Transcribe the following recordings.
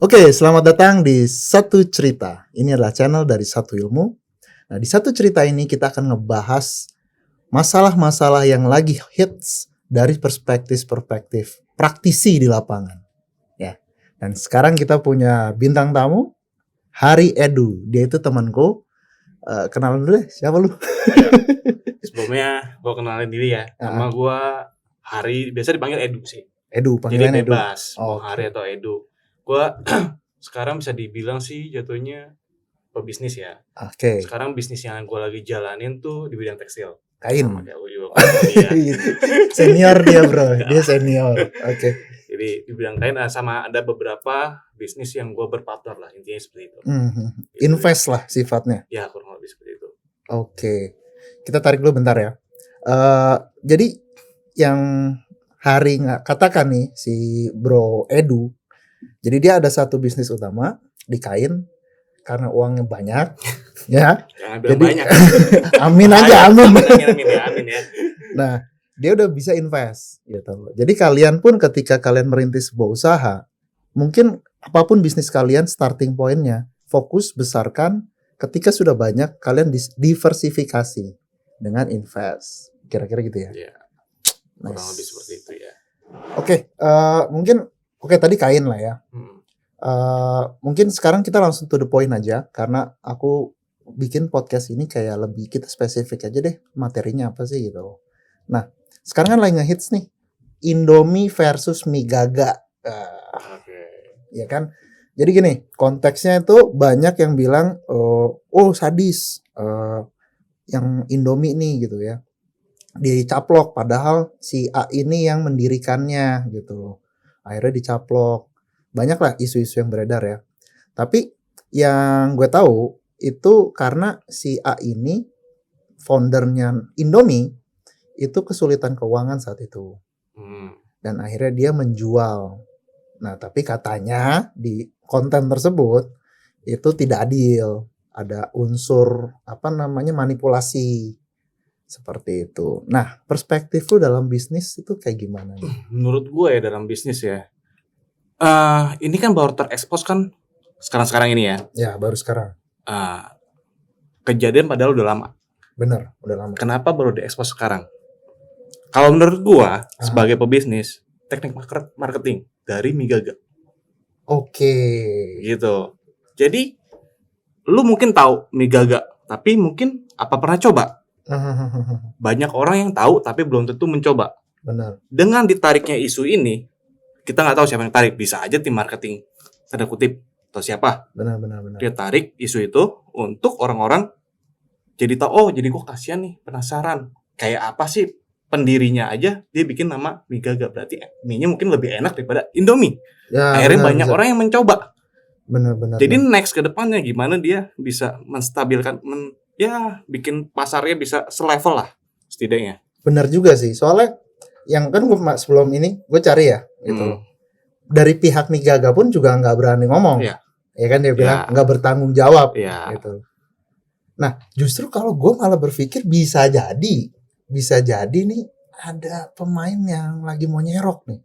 Oke, selamat datang di Satu Cerita. Ini adalah channel dari Satu Ilmu. Nah, di Satu Cerita ini kita akan ngebahas masalah-masalah yang lagi hits dari perspektif praktisi di lapangan. Ya. Dan sekarang kita punya bintang tamu, Hari Edu. Dia itu temanku. Kenalan dulu deh, siapa lu? Sebelumnya gue kenalin diri ya. Nama gue Hari, biasa dipanggil Edu sih. Edu, panggilan Jadi Edu. bebas, mau Hari atau Edu. Gue sekarang bisa dibilang sih jatuhnya pebisnis ya. Oke. Sekarang bisnis yang gue lagi jalanin tuh di bidang tekstil. Kain. Sama kayak lu juga. Ya. Senior dia bro, dia senior. Oke. Jadi di bidang kain sama ada beberapa bisnis yang gue berpartner lah, intinya seperti itu. Invest lah sifatnya. Ya kurang lebih seperti itu. Oke. Kita tarik dulu bentar ya. Jadi yang Hari katakan nih si Bro Edu. Jadi dia ada satu bisnis utama di kain karena uangnya banyak, ya. Jangan bilang banyak. Amin aja, amin. Amin ya. Nah, dia udah bisa invest, gitu. Jadi kalian pun ketika kalian merintis sebuah usaha, mungkin apapun bisnis kalian starting pointnya, fokus besarkan. Ketika sudah banyak, kalian diversifikasi dengan invest. Kira-kira gitu ya. Iya. Kurang lebih seperti itu ya. Oke, mungkin tadi kain lah ya. Mungkin sekarang kita langsung to the point aja karena aku bikin podcast ini kayak lebih kita spesifik aja deh materinya apa sih gitu. Nah, sekarang kan lagi ngehits nih Indomie versus mie gaga. Ya kan? Jadi gini, konteksnya itu banyak yang bilang oh sadis yang Indomie nih gitu ya. Dicaplok padahal si A ini yang mendirikannya gitu loh. Akhirnya dicaplok. Banyak lah isu-isu yang beredar ya. Tapi yang gue tahu itu karena si A ini foundernya Indomie itu kesulitan keuangan saat itu. Dan akhirnya dia menjual. Nah, tapi katanya di konten tersebut itu tidak adil. Ada unsur manipulasi. Seperti itu. Nah, perspektif lu dalam bisnis itu kayak gimana nih? Menurut gue ya dalam bisnis ya, ini kan baru terekspos kan sekarang ini ya. Ya, baru sekarang. Kejadian padahal udah lama. Bener, udah lama. Kenapa baru diekspos sekarang? Kalau menurut gue sebagai pebisnis, teknik marketing dari mie gaga. Oke. Gitu. Jadi, lu mungkin tahu mie gaga, tapi mungkin apa pernah coba? Banyak orang yang tahu tapi belum tentu mencoba. Benar. Dengan ditariknya isu ini, kita nggak tahu siapa yang tarik. Bisa aja tim marketing tanda kutip atau siapa. Benar. Dia tarik isu itu untuk orang-orang jadi tahu. Oh, jadi gue kasihan nih, penasaran. Kayak apa sih pendirinya aja dia bikin nama mie gaga, berarti mie-nya mungkin lebih enak daripada Indomie. Ya, akhirnya banyak orang yang mencoba. Benar. Jadi next ke depannya gimana dia bisa menstabilkan bikin pasarnya bisa selevel lah setidaknya. Benar juga sih. Soalnya yang kan gue sebelum ini gue cari ya gitu. Dari pihak mie gaga pun juga nggak berani ngomong. Iya. Ya kan dia bilang nggak bertanggung jawab gitu. Nah, justru kalau gue malah berpikir bisa jadi nih ada pemain yang lagi mau nyerok nih.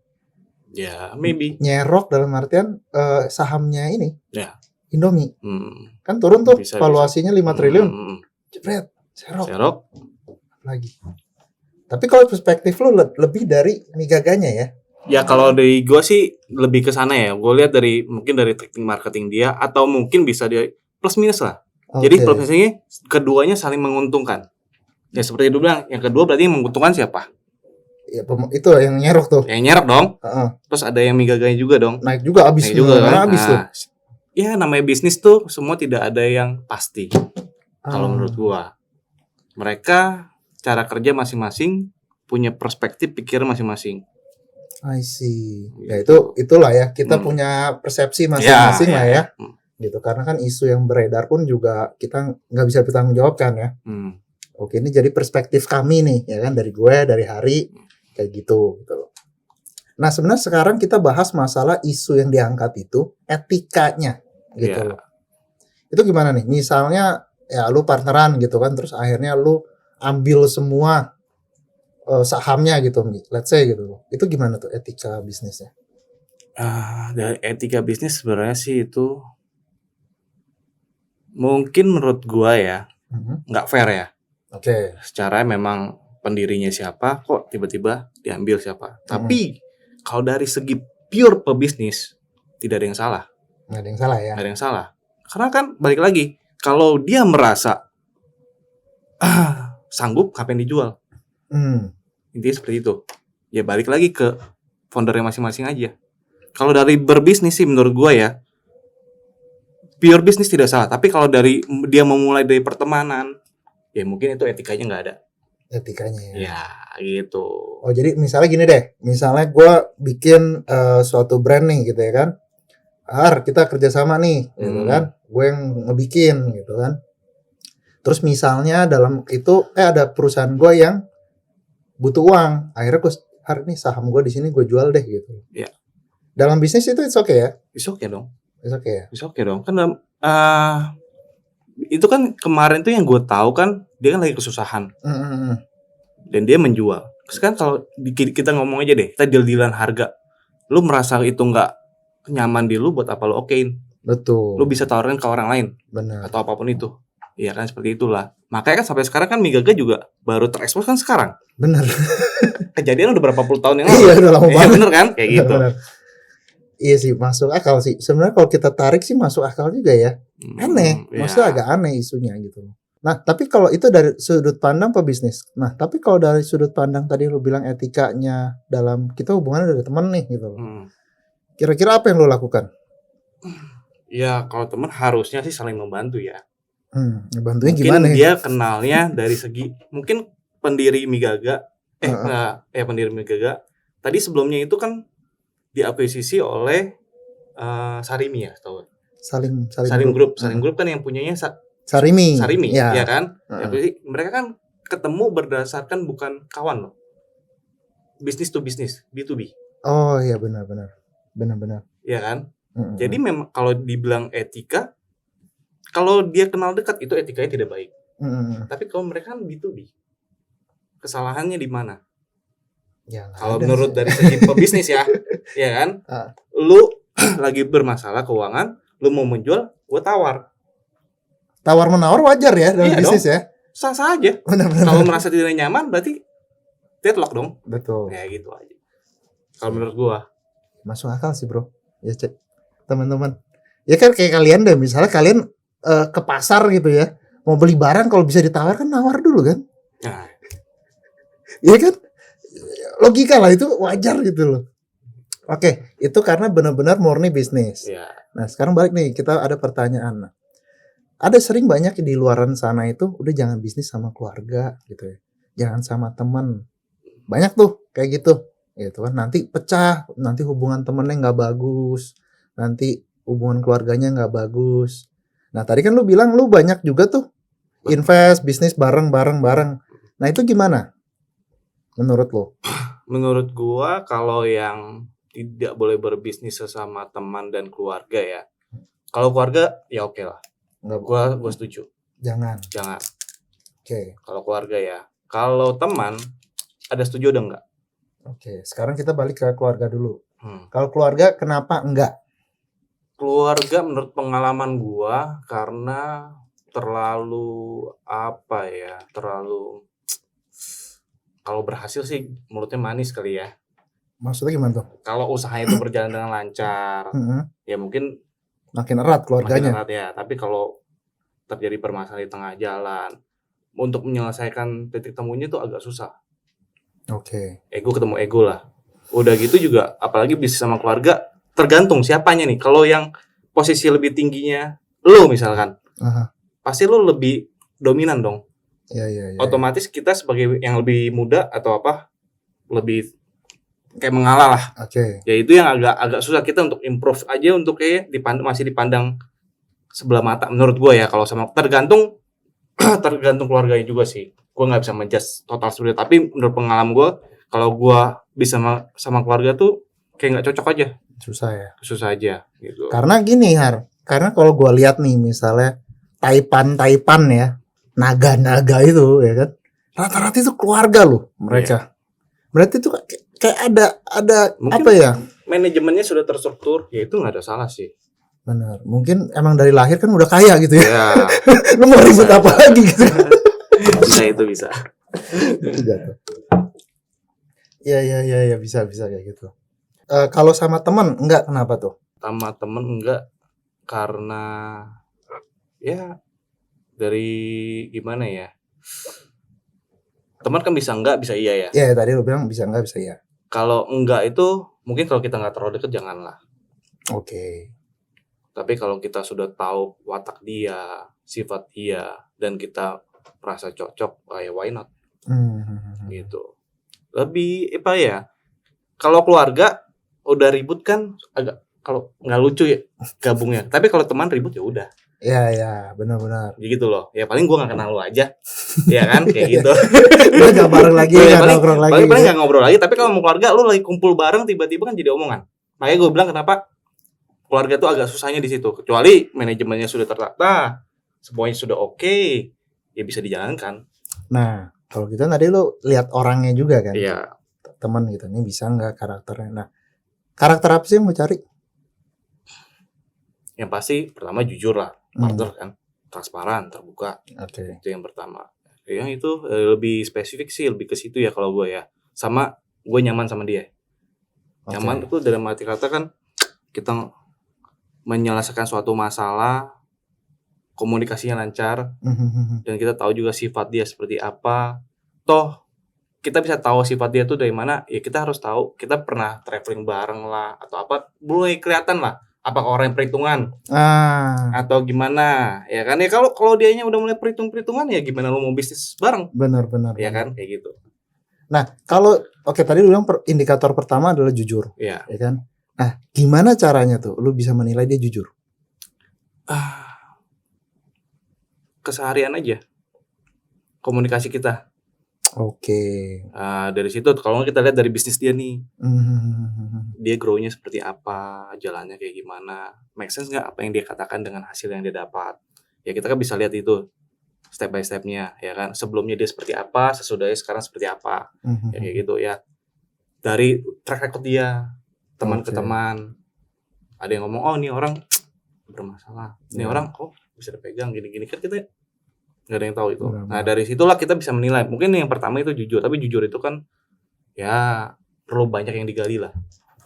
Ya, maybe. Nyerok dalam artian sahamnya ini. Ya. Indomie. Kan turun tuh valuasinya 5 triliun. Jepret, serok. Lagi. Tapi kalau perspektif lu lebih dari mie gaganya ya? Ya kalau dari gue sih lebih ke sana ya. Gue lihat mungkin dari teknik marketing dia atau mungkin bisa dia plus minus lah. Jadi plus minusnya keduanya saling menguntungkan. Ya seperti itu bilang, yang kedua berarti yang menguntungkan siapa? Ya itu yang nyerok tuh. Yang nyerok dong. Terus ada yang mie gaganya juga dong. Naik juga abis kan? Abis tuh. Ya namanya bisnis tuh semua tidak ada yang pasti. Kalau menurut gua, mereka cara kerja masing-masing punya perspektif pikir masing-masing. I see. Ya itulah ya kita punya persepsi masing-masing lah ya. Gitu karena kan isu yang beredar pun juga kita nggak bisa bertanggung jawabkan ya. Oke, ini jadi perspektif kami nih ya kan dari gue dari Hari kayak gitu. Nah sebenarnya sekarang kita bahas masalah isu yang diangkat itu etikanya gitu loh. Itu gimana nih? Misalnya ya lu partneran gitu kan, terus akhirnya lu ambil semua sahamnya gitu, let's say gitu loh. Itu gimana tuh etika bisnisnya? Dari etika bisnis sebenarnya sih itu mungkin menurut gua ya nggak fair ya. Oke. Secara memang pendirinya siapa, kok tiba-tiba diambil siapa. Tapi kalau dari segi pure pebisnis tidak ada yang salah. Nggak ada yang salah ya. Nggak ada yang salah. Karena kan balik lagi, kalau dia merasa sanggup, ngapain dijual? Intinya seperti itu. Ya balik lagi ke foundernya masing-masing aja. Kalau dari berbisnis sih menurut gua ya, pure bisnis tidak salah. Tapi kalau dari dia memulai dari pertemanan, ya mungkin itu etikanya nggak ada. Etikanya ya. Ya gitu. Oh jadi misalnya gini deh, misalnya gue bikin suatu brand nih gitu ya kan, kita kerjasama nih, gitu kan, gue yang ngebikin gitu kan. Terus misalnya dalam itu ada perusahaan gue yang butuh uang, akhirnya gue nih saham gue di sini gue jual deh gitu. Ya. Dalam bisnis itu it's okay ya? It's okay dong. It's okay ya? It's okay dong. Kan itu kan kemarin tuh yang gue tahu kan dia kan lagi kesusahan. Dan dia menjual. Terus kan kalau kita ngomong aja deh, kita deal-dealan harga. Lu merasa itu nggak nyaman di lu, buat apa lu okein? Betul. Lu bisa tawarin ke orang lain. Benar. Atau apapun itu. Iya kan seperti itulah. Makanya kan sampai sekarang kan Migaga juga baru terekspos kan sekarang. Benar. Kejadian udah berapa puluh tahun yang lalu. Iya udah lama banget. Bener kan? Kayak gitu. Bener. Iya sih masuk akal sih. Sebenarnya kalau kita tarik sih masuk akal juga ya. Aneh. Maksudnya agak aneh isunya gitu. Nah tapi kalau itu dari sudut pandang pebisnis. Nah tapi kalau dari sudut pandang tadi lu bilang etikanya dalam kita hubungannya dari teman nih gitu. Kira-kira apa yang lu lakukan? Ya kalau teman harusnya sih saling membantu ya. Bantunya mungkin gimana? Mungkin dia kenalnya dari segi mungkin pendiri Migaga. Pendiri Migaga. Tadi sebelumnya itu kan diakuisisi oleh Sarimi ya, tahu? Sarim Group kan yang punyanya Sarimi ya kan? Mereka kan ketemu berdasarkan bukan kawan loh. Bisnis to bisnis, B2B. Oh iya benar. Iya kan? Jadi memang kalau dibilang etika, kalau dia kenal dekat itu etikanya tidak baik. Tapi kalau mereka kan B2B, kesalahannya di mana? Ya, kalau menurut dari segi pebisnis ya, ya kan? Lu lagi bermasalah keuangan, lu mau menjual, gue tawar. Tawar menawar wajar ya dalam bisnis dong. Ya. Sah-sah aja. Kalau merasa tidak nyaman, berarti deadlock dong. Betul. Ya gitu aja. Kalau menurut gua. Masuk akal sih bro. Ya cek teman-teman. Ya kan kayak kalian deh, misalnya kalian ke pasar gitu ya, mau beli barang kalau bisa ditawar kan nawar dulu kan? Nah. Iya kan? Logika lah itu wajar gitu loh. Oke, itu karena benar-benar murni bisnis. Ya. Nah sekarang balik nih, kita ada pertanyaan. Ada sering banyak di luaran sana itu udah jangan bisnis sama keluarga gitu ya, jangan sama teman. Banyak tuh kayak gitu kan. Nanti pecah, nanti hubungan temennya nggak bagus, nanti hubungan keluarganya nggak bagus. Nah tadi kan lu bilang lu banyak juga tuh invest bisnis bareng. Nah itu gimana menurut lo? Menurut gua kalau yang tidak boleh berbisnis sesama teman dan keluarga ya. Kalau keluarga ya oke lah. Gua setuju. Jangan. Oke. Kalau keluarga ya. Kalau teman ada setuju ada enggak? Oke, sekarang kita balik ke keluarga dulu. Kalau keluarga kenapa enggak? Keluarga menurut pengalaman gua karena terlalu kalau berhasil sih mulutnya manis kali ya. Maksudnya gimana tuh? Kalau usaha itu berjalan dengan lancar, ya mungkin makin erat keluarganya. Makin erat ya. Tapi kalau terjadi permasalahan di tengah jalan, untuk menyelesaikan titik temunya itu agak susah. Oke. Ego ketemu ego lah. Udah gitu juga, apalagi bisnis sama keluarga, tergantung siapanya nih. Kalau yang posisi lebih tingginya, lo misalkan, pasti lo lebih dominan dong. Iya. Otomatis kita sebagai yang lebih muda atau lebih kayak mengalah lah. Oke. Ya itu yang agak susah kita untuk improve aja untuk kayak masih dipandang sebelah mata menurut gue ya. Kalau sama tergantung keluarganya juga sih. Gue nggak bisa menjudge total sebenarnya. Tapi menurut pengalaman gue, kalau gue bisa sama keluarga tuh kayak nggak cocok aja. Susah aja gitu. Karena gini karena kalau gue lihat nih misalnya Taipan ya, naga itu ya kan, rata-rata itu keluarga loh mereka. Berarti itu kayak ada mungkin, apa ya? manajemennya sudah terstruktur, ya itu nggak ada salah sih. Benar. Mungkin emang dari lahir kan udah kaya gitu ya. Ya. Lu mau ribut apa lagi gitu. Bisa itu bisa. Jatuh. Ya bisa kayak gitu. Kalau sama teman enggak, kenapa tuh? Sama temen enggak, karena ya dari gimana ya, teman kan bisa enggak bisa iya ya. Ya tadi lu bilang bisa enggak bisa iya. Kalau enggak itu mungkin kalau kita nggak terlalu deket janganlah. Oke. Tapi kalau kita sudah tahu watak dia, sifat dia, dan kita merasa cocok, ya why not? Gitu. Lebih apa ya? Kalau keluarga udah ribut kan agak, kalau nggak lucu ya gabungnya. Tapi kalau teman ribut ya udah. Ya benar. Gitu loh. Ya paling gue nggak kenal lo aja. Ya kan kayak gitu. Udah nggak bareng lagi, nggak nongkrong lagi. Paling nggak ngobrol lagi. Tapi kalau mau keluarga lu lagi kumpul bareng tiba-tiba kan jadi omongan. Makanya gue bilang kenapa keluarga tuh agak susahnya di situ. Kecuali manajemennya sudah tertata, semuanya sudah oke, ya bisa dijalankan. Nah kalau kita tadi lu lihat orangnya juga kan. Iya. Teman gitu, ini bisa nggak karakternya. Nah karakter apa sih yang mau cari? Yang pasti pertama jujur lah, partner kan, transparan, terbuka. Oke. Itu yang pertama. Yang itu lebih spesifik sih, lebih ke situ ya kalau gue ya. Sama gue nyaman sama dia. Nyaman itu dalam arti kata kan kita menyelesaikan suatu masalah, komunikasinya lancar, dan kita tahu juga sifat dia seperti apa. Toh kita bisa tahu sifat dia tuh dari mana, ya kita harus tahu. Kita pernah traveling bareng lah atau apa, mulai kelihatan lah apakah orang yang perhitungan atau gimana, ya kan? Ya kalau dianya udah mulai perhitungan ya gimana lu mau bisnis bareng? Benar. Ya kan kayak gitu. Nah kalau tadi lu bilang indikator pertama adalah jujur, ya kan? Nah gimana caranya tuh lu bisa menilai dia jujur? Keseharian aja komunikasi kita. Oke. Dari situ kalau kita lihat dari bisnis dia nih, dia grow-nya seperti apa, jalannya kayak gimana, make sense nggak apa yang dia katakan dengan hasil yang dia dapat. Ya kita kan bisa lihat itu step by step-nya, ya kan. Sebelumnya dia seperti apa, sesudahnya sekarang seperti apa, ya kayak gitu ya. Dari track record dia, teman ke teman, ada yang ngomong, oh ini orang bermasalah, ini orang kok bisa dipegang gini-gini, kan kita nggak ada yang tahu itu. Nah dari situlah kita bisa menilai. Mungkin yang pertama itu jujur, tapi jujur itu kan ya perlu banyak yang digali lah.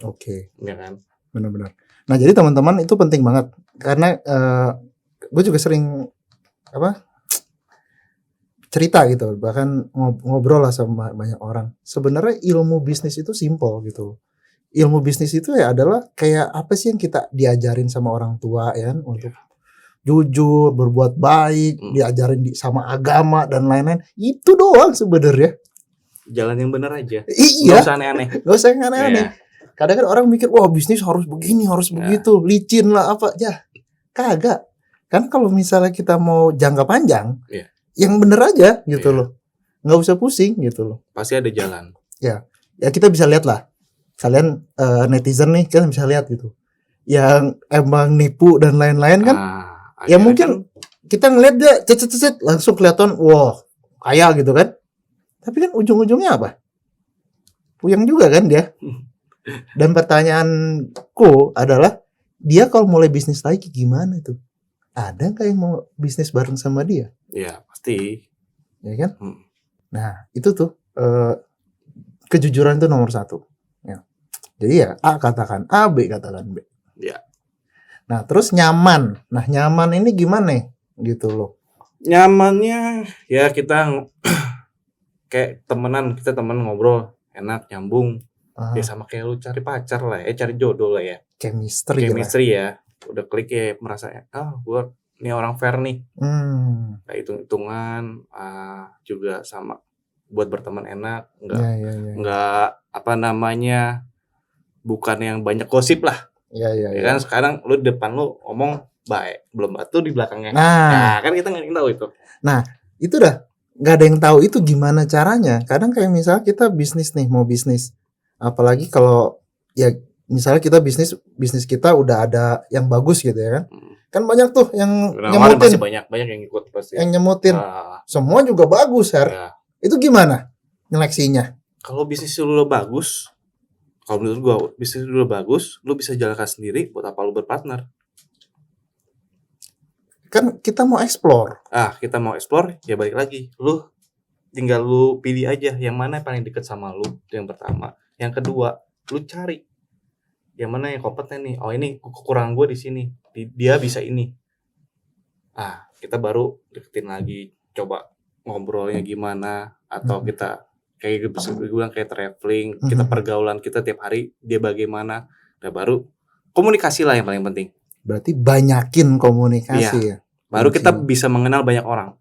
Oke. Ya kan. Benar. Nah jadi teman-teman itu penting banget karena gue juga sering cerita gitu, bahkan ngobrol lah sama banyak orang. Sebenarnya ilmu bisnis itu simple gitu. Ilmu bisnis itu ya adalah kayak apa sih yang kita diajarin sama orang tua ya kan, untuk jujur, berbuat baik, diajarin sama agama dan lain-lain. Itu doang sebenarnya. Jalan yang benar aja. Iya. Gak usah aneh-aneh. Gak usah yang aneh-aneh. Kadang kan orang mikir, wah bisnis harus begini, harus begitu, licin lah apa. Ya kagak. Kan kalau misalnya kita mau jangka panjang, yang bener aja gitu loh. Gak usah pusing gitu loh. Pasti ada jalan. Ya kita bisa lihat lah. Kalian netizen nih, kalian bisa lihat gitu. Yang emang nipu dan lain-lain kan. Ya mungkin kita ngeliat dia cet langsung kelihatan wah kaya gitu kan. Tapi kan ujung-ujungnya apa? Puyeng juga kan dia. Dan pertanyaanku adalah dia kalau mulai bisnis lagi gimana tuh? Ada nggak yang mau bisnis bareng sama dia? Ya pasti. Ya kan? Nah itu tuh kejujuran itu nomor 1. Ya. Jadi ya A katakan A, B katakan B. Ya. Nah terus nyaman. Nah nyaman ini gimana gitu loh? Nyamannya ya kita kayak kita temen ngobrol enak, nyambung. Ya sama kayak lu cari pacar lah cari jodoh lah ya. Chemistry ya. Udah klik ya, merasa gue ini orang fair nih. Kayak hitung-hitungan juga sama buat berteman enak, enggak bukan yang banyak gosip lah. Ya kan sekarang lu di depan lu ngomong baik, belum batu di belakangnya. Nah kan kita nggak tahu itu. Nah itu dah nggak ada yang tahu itu gimana caranya. Kadang kayak misalnya kita mau bisnis, apalagi kalau ya misalnya kita bisnis kita udah ada yang bagus gitu ya kan. Kan banyak tuh yang nyemutin. Pasti banyak yang ikut pasti. Yang nyemutin. Semua juga bagus, Her. Itu gimana nyeleksinya? Kalau bisnis lu bagus, Kalau menurut gua bisnis lu bagus, lu bisa jalankan sendiri, buat apa lu berpartner? Kan kita mau explore. Kita mau explore, ya balik lagi. Tinggal lu pilih aja yang mana yang paling deket sama lu, itu yang pertama. Yang kedua, lu cari yang mana yang kompeten nih. Oh, ini kekurangan gua di sini. Dia bisa ini. Kita baru deketin lagi, coba ngobrolnya gimana, atau kita kayak gue bilang kayak traveling, kita pergaulan kita tiap hari dia bagaimana, dan baru komunikasi lah yang paling penting. Berarti banyakin komunikasi ya. Baru kita bisa mengenal banyak orang.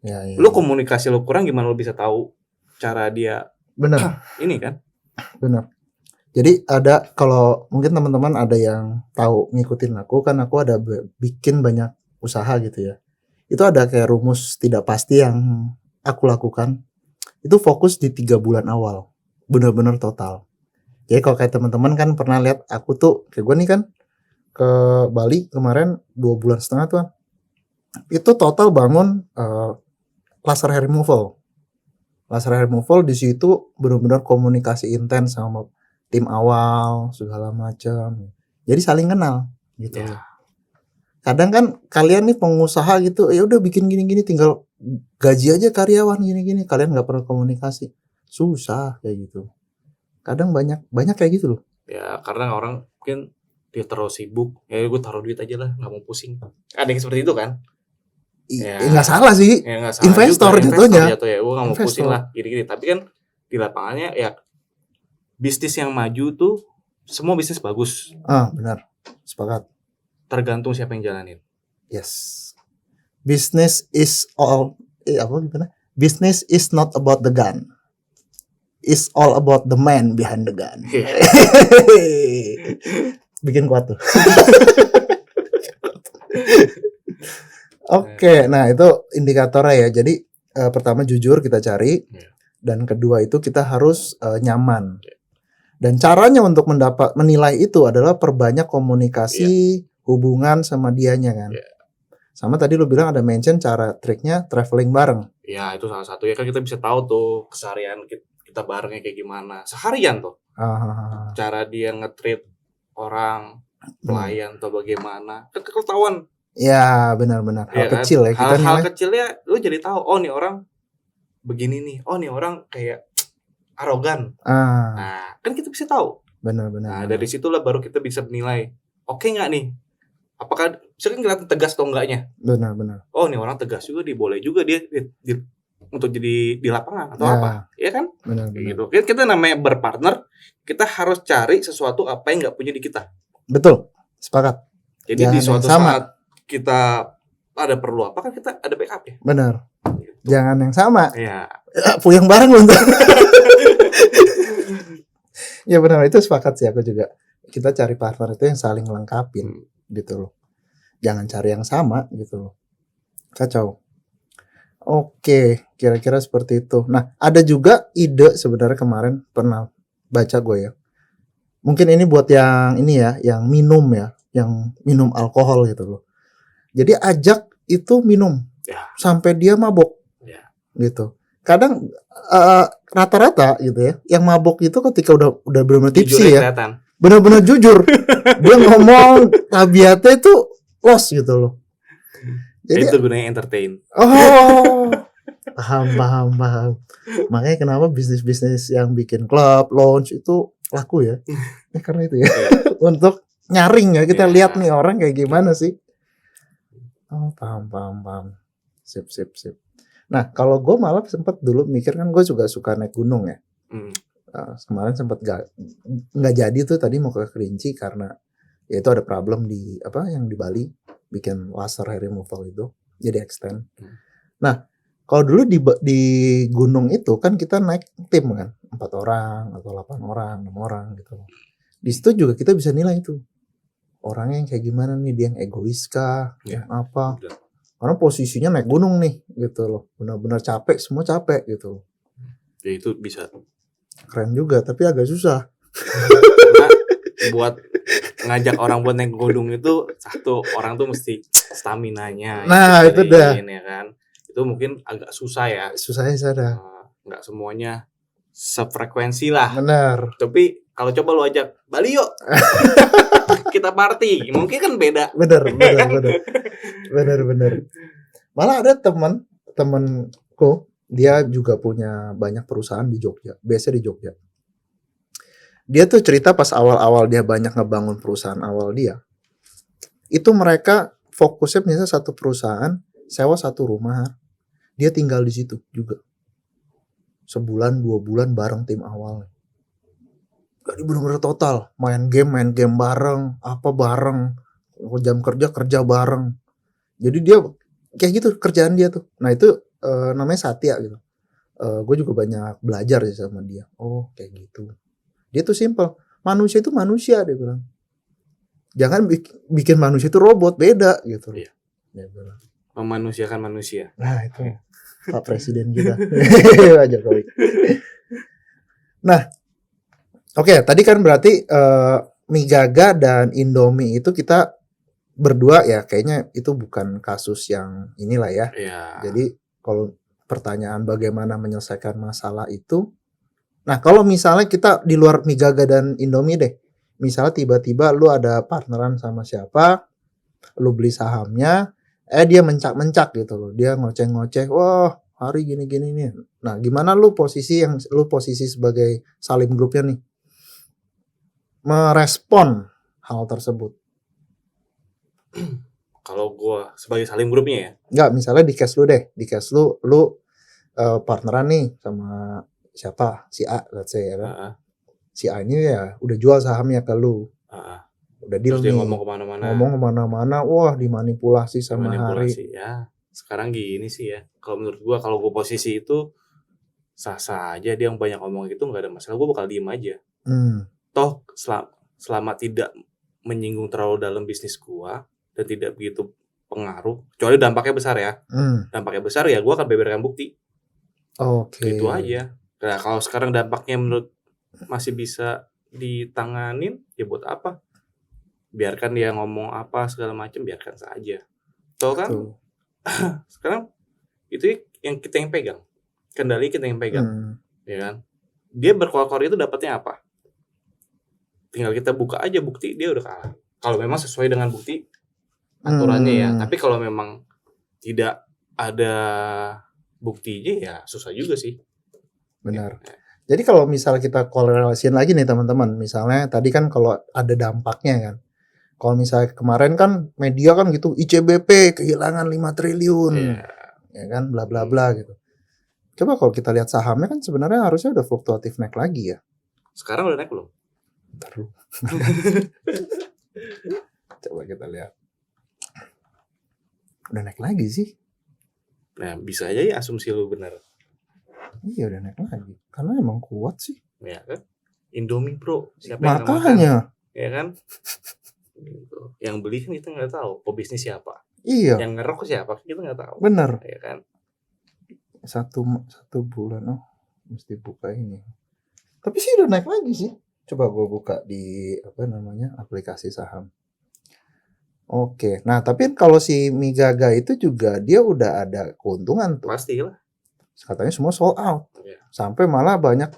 Ya. Lu komunikasi lu kurang, gimana lu bisa tahu cara dia? Bener. Ini kan. Bener. Jadi ada, kalau mungkin teman-teman ada yang tahu ngikutin aku, kan aku ada bikin banyak usaha gitu ya. Itu ada kayak rumus tidak pasti yang aku lakukan. Itu fokus di 3 bulan awal. Bener-bener total. Jadi kalau kayak teman-teman kan pernah lihat aku tuh, kayak gue nih kan ke Bali kemarin 2,5 bulan tuh. Itu total bangun laser hair removal. Laser hair removal di situ benar-benar komunikasi intens sama tim awal segala macam. Jadi saling kenal gitu. Ya. Kadang kan kalian nih pengusaha gitu, ya udah bikin gini-gini tinggal gaji aja karyawan gini-gini, kalian nggak perlu komunikasi. Susah kayak gitu. Kadang banyak kayak gitu loh. Ya karena orang mungkin dia terlalu sibuk, ya gue taruh duit aja lah, nggak mau pusing. Ada yang seperti itu kan? Nggak salah sih. Gak salah investor jatuhnya. Ya, gue nggak mau pusing lah, gini-gini. Tapi kan di lapangannya ya bisnis yang maju tuh semua bisnis bagus. Benar, sepakat. Tergantung siapa yang jalanin. Yes. Business is Business is not about the gun. It's all about the man behind the gun. Bikin kuat tuh. Oke, nah itu indikatornya ya. Jadi pertama jujur kita cari, dan kedua itu kita harus nyaman. Dan caranya untuk menilai itu adalah perbanyak komunikasi, hubungan sama dianya kan. Sama tadi lu bilang ada mention cara triknya traveling bareng. Ya itu salah satu ya, kan kita bisa tahu tuh keseharian kita barengnya kayak gimana seharian tuh. Cara dia nge-treat orang, pelayan atau bagaimana, kan ketahuan. Ya benar-benar hal kecil ya kita hal kecilnya lu jadi tahu, oh nih orang begini nih, oh nih orang kayak arogan. Nah kan kita bisa tahu. Benar-benar. Nah dari situlah baru kita bisa menilai, oke nggak nih, apakah misalkan kelihatan tegas atau enggaknya. Benar-benar. Oh nih orang tegas juga, boleh juga dia untuk jadi di lapangan atau apa, ya kan? Benar-benar. Gitu. Kita namanya berpartner, kita harus cari sesuatu apa yang nggak punya di kita. Betul, sepakat. Jadi di suatu saat kita ada perlu apa, kan kita ada backup ya. Benar. Gitu. Jangan yang sama. Ya. Puyeng bareng loh. Ya benar, itu sepakat sih aku juga. Kita cari partner itu yang saling melengkapi gitu loh. Jangan cari yang sama gitu loh. Kacau. Oke, kira-kira seperti itu. Nah, ada juga ide sebenarnya kemarin pernah baca gue ya. Mungkin ini buat yang ini ya, yang minum ya, yang minum alkohol gitu loh. Jadi ajak itu minum sampai dia mabok, gitu. Kadang rata-rata gitu ya, yang mabok itu ketika udah benar-benar tipsi ya, benar-benar jujur, dia ngomong tabiatnya itu los gitu loh. Jadi itu gunanya entertain. Paham. Makanya kenapa bisnis-bisnis yang bikin klub, lounge itu laku ya, karena itu ya. Untuk nyaring ya, kita lihat nih orang kayak gimana sih. Paham. Sip. Nah, kalau gue malah sempat dulu mikir, kan gue juga suka naik gunung ya. Kemarin sempat nggak jadi tuh, tadi mau ke Kerinci karena ya itu ada problem di yang di Bali, bikin laser hair removal itu jadi extend. Nah, kalau dulu di gunung itu kan kita naik tim kan, 4 orang atau 8 orang, 6 orang gitu. Di situ juga kita bisa nilai itu orangnya yang kayak gimana nih, dia yang egois kah, yang apa. Karena posisinya naik gunung nih gitu loh, benar-benar capek, semua capek gitu loh. Ya itu bisa. Keren juga, tapi agak susah. Karena buat ngajak orang buat naik gunung itu, satu orang tuh mesti staminanya. Nah itu dah. Ya kan? Itu mungkin agak susah ya. Susahnya saya. Nggak semuanya sefrekuensi lah. Benar. Tapi Kalau coba lu ajak Bali yuk. Kita party, mungkin kan beda. Bener. Malah ada temenku, dia juga punya banyak perusahaan di Jogja, biasa di Jogja. Dia tuh cerita pas awal-awal dia banyak ngebangun perusahaan awal dia. Itu mereka fokusnya misalnya satu perusahaan, sewa satu rumah, dia tinggal di situ juga. Sebulan 2 bulan bareng tim awalnya. Jadi bener-bener total, main game bareng, apa bareng, jam kerja bareng. Jadi dia kayak gitu kerjaan dia tuh. Nah itu namanya Satya gitu. Gue juga banyak belajar sih sama dia. Oh kayak gitu. Dia tuh simple. Manusia itu manusia, dia bilang. Jangan bikin manusia itu robot, beda gitu. Iya. Dia bilang. Memanusiakan manusia. Nah itu Pak Presiden kita. Pak Jokowi. Nah, oke, tadi kan berarti Mie Gaga dan Indomie itu kita berdua ya, kayaknya itu bukan kasus yang inilah ya. Iya. Jadi kalau pertanyaan bagaimana menyelesaikan masalah itu, nah kalau misalnya kita di luar Mie Gaga dan Indomie deh, misalnya tiba-tiba lu ada partneran sama siapa, lu beli sahamnya, dia mencak-mencak gitu loh, dia ngoceh-ngoceh, wah hari gini-gini nih. Nah gimana lu posisi sebagai Salim Groupnya nih, merespon hal tersebut? Kalau gue sebagai Salim Groupnya ya? Enggak, misalnya di case lu deh, lu partneran nih sama siapa, si A, let's say ya kan. Si A ini ya udah jual sahamnya ke lu. Udah deal terus nih. Dia ngomong kemana-mana, wah dimanipulasi sama Hari. Ya, sekarang gini sih ya. Kalau menurut gua, kalau gua posisi itu sah-sah aja, dia yang banyak ngomong gitu nggak ada masalah. Gua bakal diem aja. Toh selama tidak menyinggung terlalu dalam bisnis gua dan tidak begitu pengaruh, kecuali dampaknya besar ya. Dampaknya besar ya gua akan beberkan bukti. Oke. Gitu aja. Nah, kalau sekarang dampaknya menurut masih bisa ditanganin, ya buat apa? Biarkan dia ngomong apa segala macam, biarkan saja. Toh kan sekarang itu yang kita yang pegang, kendali kita yang pegang, ya kan? Dia berkor-kor itu dapatnya apa? Tinggal kita buka aja bukti, dia udah kalah. Kalau memang sesuai dengan bukti aturannya ya. Tapi kalau memang tidak ada buktinya ya susah juga sih. Benar. Ya. Jadi kalau misalnya kita korelasiin lagi nih teman-teman, misalnya tadi kan kalau ada dampaknya kan. Kalau misalnya kemarin kan media kan gitu, ICBP kehilangan 5 triliun. Ya kan, bla bla bla gitu. Coba kalau kita lihat sahamnya kan sebenarnya harusnya udah fluktuatif naik lagi ya. Sekarang udah naik belum? Bentar dulu. Coba kita lihat. Udah naik lagi sih. Nah, bisa aja ya asumsi lu benar. Iya udah naik lagi. Karena emang kuat sih. Ya kan? Indomie bro. Siapa yang makan? Ya kan? Yang beli kan kita nggak tahu. Pebisnis siapa? Iya. Yang ngerok siapa? Kita nggak tahu. Bener. Ya kan? Satu bulan. Oh, mesti buka ini. Tapi sih udah naik lagi sih. Coba gue buka di aplikasi saham. Oke. Nah tapi kalau si Mie Gaga itu juga dia udah ada keuntungan tuh. Pastilah. Katanya semua sold out. Ya. Sampai malah banyak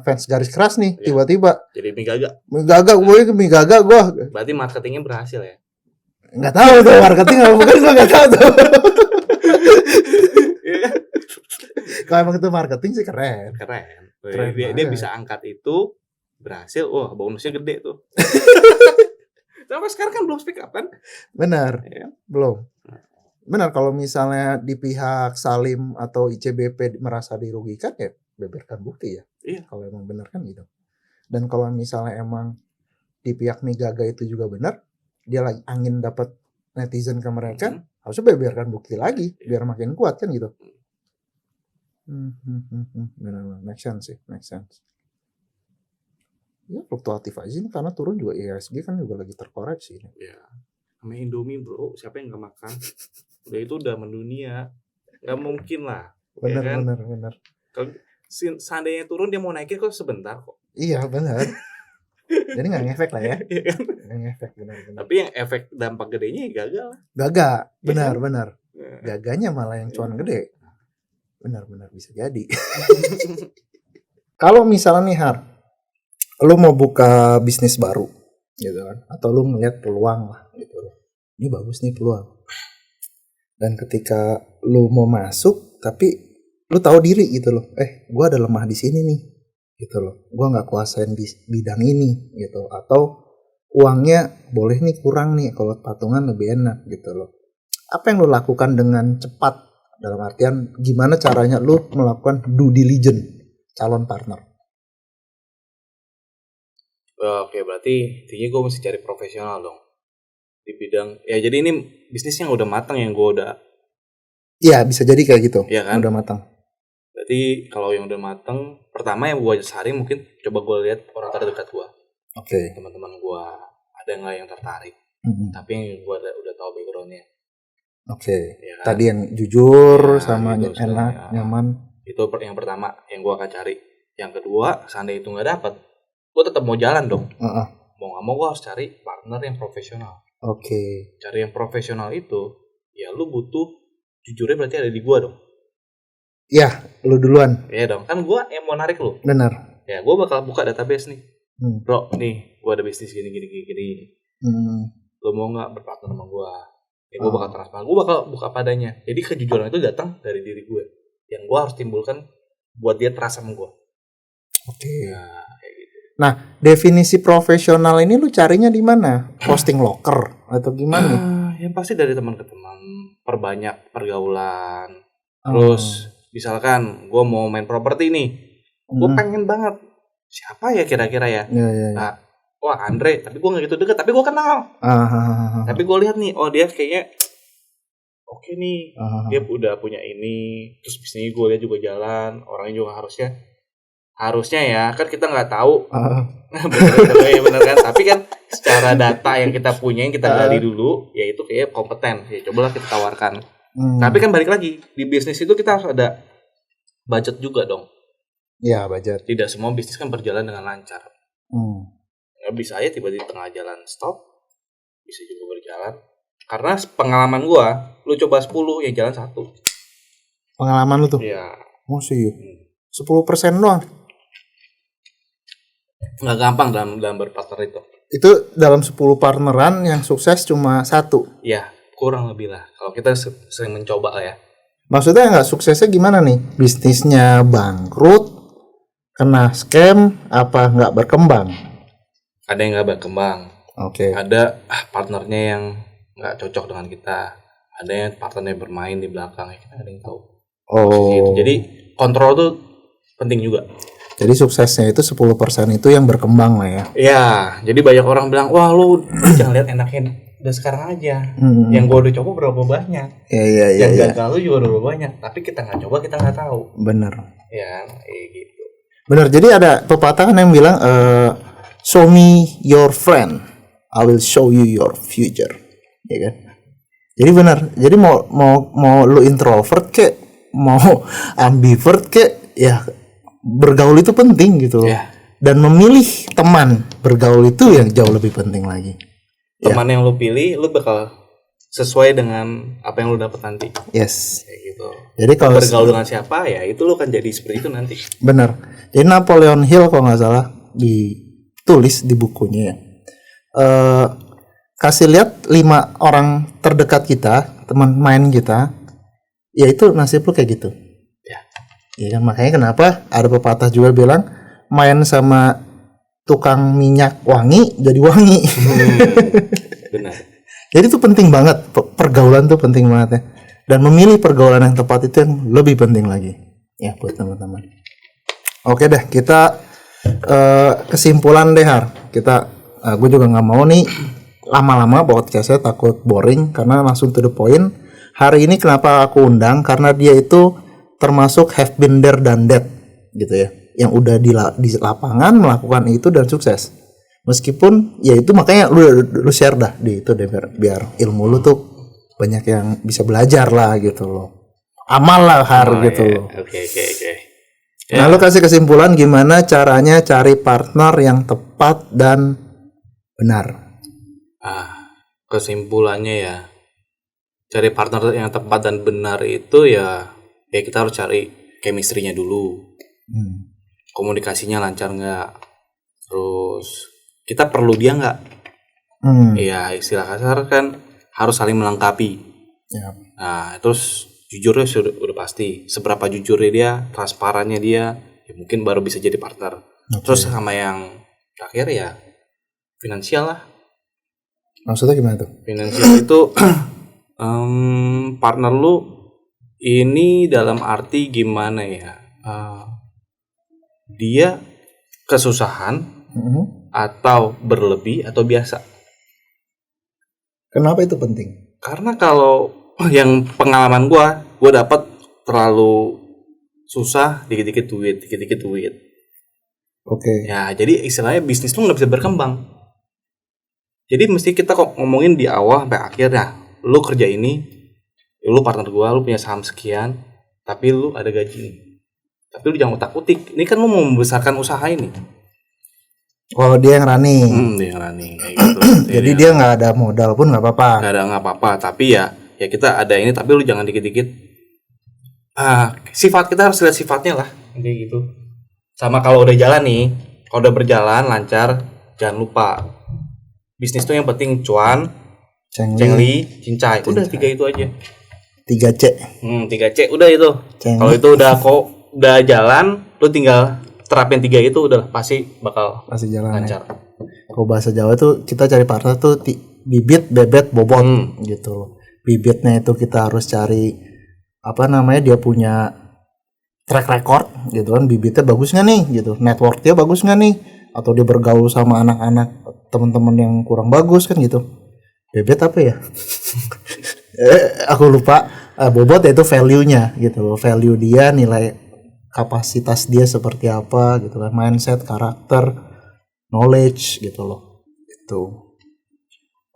fans garis keras nih tiba-tiba. Jadi Mie Gaga. Mie Gaga gue. Berarti marketingnya berhasil ya? Nggak tahu tuh marketing apa bukan, gue nggak tahu tuh. Kalau emang itu marketing sih keren. Dia bisa angkat itu berhasil. Wah bonusnya gede tuh. Tapi sekarang kan belum speak up kan? Benar. Ya. Belum. Benar, kalau misalnya di pihak Salim atau ICBP merasa dirugikan ya beberkan bukti ya. Iya. Kalau emang benar kan gitu. Dan kalau misalnya emang di pihak Mie Gaga itu juga benar, dia lagi angin dapat netizen ke mereka, harusnya beberkan bukti lagi biar makin kuat kan gitu. Benar, make sense sih, make sense. Ya fluktuatif aja nih karena turun juga IHSG kan juga lagi terkoreksi. Ya. Sama Indomie bro, siapa yang gak makan? Udah itu udah mendunia, nggak mungkin lah. Benar, ya kan? benar. Kalau seandainya turun dia mau naikin kok sebentar kok. Iya benar. Jadi nggak ngefek lah ya. Nggak ngefek benar. Tapi yang efek dampak gedenya ya gagal. Gagal, benar. Gaganya malah yang cuan gede. Benar bisa jadi. Kalau misalnya nih Har, lu mau buka bisnis baru gitu kan, atau lu melihat peluang lah gitu loh, ini bagus nih peluang, dan ketika lu mau masuk tapi lu tahu diri gitu loh, gua ada lemah di sini nih gitu loh, gua nggak kuasain bidang ini gitu, atau uangnya boleh nih kurang nih, kalau patungan lebih enak gitu loh. Apa yang lu lakukan dengan cepat, dalam artian gimana caranya lu melakukan due diligence calon partner? Oke, berarti intinya gue mesti cari profesional dong di bidang ya. Jadi ini bisnis yang udah matang, yang gue udah, iya bisa jadi kayak gitu ya kan, udah matang. berarti kalau yang udah matang, pertama yang gue cari mungkin coba gue lihat orang terdekat gue, teman-teman gue, ada nggak yang tertarik, tapi yang gue udah tahu backgroundnya. Ya kan? Tadi yang jujur sama gitu, enak, nyaman. Itu yang pertama yang gue akan cari. Yang kedua, seandainya itu nggak dapat, gue tetap mau jalan dong. Mau nggak mau gue harus cari partner yang profesional. Cari yang profesional itu, ya lu butuh, jujurnya berarti ada di gue dong. Ya, lu duluan. Iya dong, kan gue yang mau narik lu. Benar. Ya, gue bakal buka database nih. Bro, nih gue ada bisnis gini. Lu mau nggak berpartner sama gue? Ya gue bakal transparan, gue bakal buka padanya. Jadi kejujuran itu datang dari diri gue, yang gue harus timbulkan buat dia trust sama gue. Nah, kayak gitu. Nah, definisi profesional ini lu carinya di mana? Posting locker atau gimana? Yang pasti dari teman ke teman, perbanyak pergaulan. Terus misalkan gue mau main properti nih, gue pengen banget siapa ya kira-kira ya. Nah, wah Andre, tapi gue gak gitu deket, tapi gue kenal. Tapi gue lihat nih, oh dia kayaknya oke nih, dia udah punya ini, terus bisnisnya gue lihat juga jalan, orangnya juga harusnya ya, kan kita nggak tahu. bener kan, tapi kan secara data yang kita punya, yang kita gali dulu, ya itu kayak kompeten, ya cobalah kita tawarkan. Tapi kan balik lagi, di bisnis itu kita harus ada budget juga dong. Ya, budget. Tidak semua bisnis kan berjalan dengan lancar. Bisa aja tiba-tiba tengah jalan stop, bisa juga berjalan. Karena pengalaman gua, lu coba 10 yang jalan 1. Pengalaman lu tuh? Iya. Oh sih, 10% doang. Nggak gampang dalam berpartner itu. Itu dalam 10 partneran yang sukses cuma 1? Iya, kurang lebih lah. Kalau kita sering mencoba lah ya. Maksudnya nggak suksesnya gimana nih? Bisnisnya bangkrut, kena scam, apa nggak berkembang? Ada yang nggak berkembang. Ada partnernya yang nggak cocok dengan kita. Ada yang partnernya bermain di belakang, ya kita ada yang tahu. Jadi kontrol tuh penting juga. Jadi suksesnya itu 10% itu yang berkembang lah ya. Iya, jadi banyak orang bilang, wah lu jangan lihat enaknya udah sekarang aja. Yang gue udah coba berapa banyak. Yang gagal lu juga berapa banyak. Tapi kita nggak coba, kita nggak tahu. Bener. Ya, gitu. Bener. Jadi ada pepatah yang bilang, show me your friend, I will show you your future. Ya kan? Jadi benar. Jadi mau lu introvert kek, mau ambivert kek, ya bergaul itu penting gitu loh. Dan memilih teman bergaul itu yang jauh lebih penting lagi. Teman yang lu pilih, lu bakal sesuai dengan apa yang lu dapat nanti. Yes. Kayak gitu. Jadi kalau bergaul dengan siapa, ya itu lu kan jadi seperti itu nanti. Benar. Jadi Napoleon Hill kalau nggak salah ditulis di bukunya ya. Kasih lihat 5 orang terdekat kita, teman main kita, ya itu nasib lu kayak gitu. Ya kan, makanya kenapa ada pepatah juga bilang main sama tukang minyak wangi jadi wangi. Benar. Jadi itu penting banget, pergaulan tuh penting banget ya. Dan memilih pergaulan yang tepat itu yang lebih penting lagi ya buat teman-teman. Oke deh, kita kesimpulan deh Har. Gue juga nggak mau nih lama-lama podcastnya, takut boring, karena langsung to the point. Hari ini kenapa aku undang, karena dia itu termasuk have been there done that gitu ya, yang udah di lapangan melakukan itu dan sukses. Meskipun ya itu makanya lu share dah di itu deh, biar ilmu lu tuh banyak yang bisa belajar lah gitu loh. Amal lah gitu loh. Oke. Nah, lu kasih kesimpulan gimana caranya cari partner yang tepat dan benar. Kesimpulannya ya, cari partner yang tepat dan benar itu ya kita harus cari chemistry-nya dulu. Komunikasinya lancar nggak? Terus kita perlu dia nggak? Iya, istilah kasar kan harus saling melengkapi. Ya. Nah, terus jujurnya udah pasti. Seberapa jujurnya dia, transparannya dia, ya mungkin baru bisa jadi partner. Terus sama yang terakhir ya finansial lah. Maksudnya gimana tuh? Finansial itu partner lu ini dalam arti gimana ya? Dia kesusahan atau berlebih atau biasa. Kenapa itu penting? Karena kalau yang pengalaman gue dapat terlalu susah, dikit-dikit duit. Oke. Ya, jadi istilahnya bisnis lu nggak bisa berkembang. Jadi mesti kita kok ngomongin di awal sampai akhir ya. Lu kerja ini, lu partner gue, lu punya saham sekian, tapi lu ada gaji nih. Tapi lu jangan utak-utik. Ini kan lu mau membesarkan usaha ini. Oh, dia yang running. Dia yang running kayak gitu. Jadi dia nggak ada modal pun nggak apa-apa. Nggak apa-apa. Tapi ya kita ada ini. Tapi lu jangan dikit-dikit. Sifat kita harus lihat sifatnya lah. Kayak gitu. Sama kalau udah jalan nih, kalau udah berjalan lancar, jangan lupa bisnis tuh yang penting cuan, cengli, cincai. Udah 3 itu aja. 3C. 3C udah itu. Kalau itu udah jalan, lu tinggal terapin 3 itu udah pasti bakal jalan lancar. Kalau bahasa Jawa tuh kita cari partner tuh bibit, bebet, bobot gitu loh. Bibitnya itu kita harus cari dia punya track record gitu kan, bibitnya bagus nggak nih gitu, network dia bagus nggak nih, atau dia bergaul sama anak-anak teman-teman yang kurang bagus kan gitu. Bebet apa ya? Aku lupa. Bobot ya itu value-nya gitu, value dia, nilai kapasitas dia seperti apa gitu kan, mindset, karakter, knowledge gitu loh. Itu.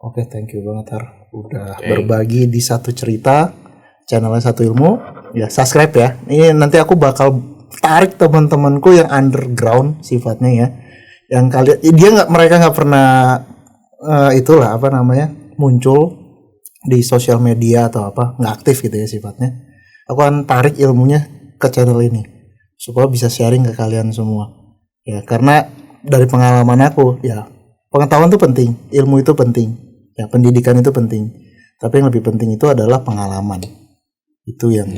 Oke, thank you banget udah berbagi di Satu Cerita, channelnya Satu Ilmu. Ya, subscribe ya. Ini nanti aku bakal tarik teman-temanku yang underground sifatnya ya. Yang mereka nggak pernah muncul di sosial media atau nggak aktif gitu ya sifatnya. Aku akan tarik ilmunya ke channel ini supaya bisa sharing ke kalian semua. Ya, karena dari pengalaman aku ya, pengetahuan itu penting, ilmu itu penting, ya pendidikan itu penting. Tapi yang lebih penting itu adalah pengalaman. Itu yang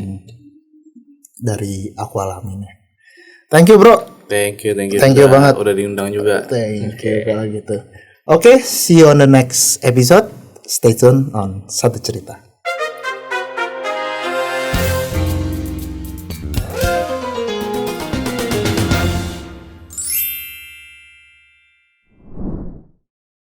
dari aku alamin. Thank you bro. Thank you banget. Udah diundang juga. Thank you kalau gitu. Oke, see you on the next episode. Stay tune on Satu Cerita.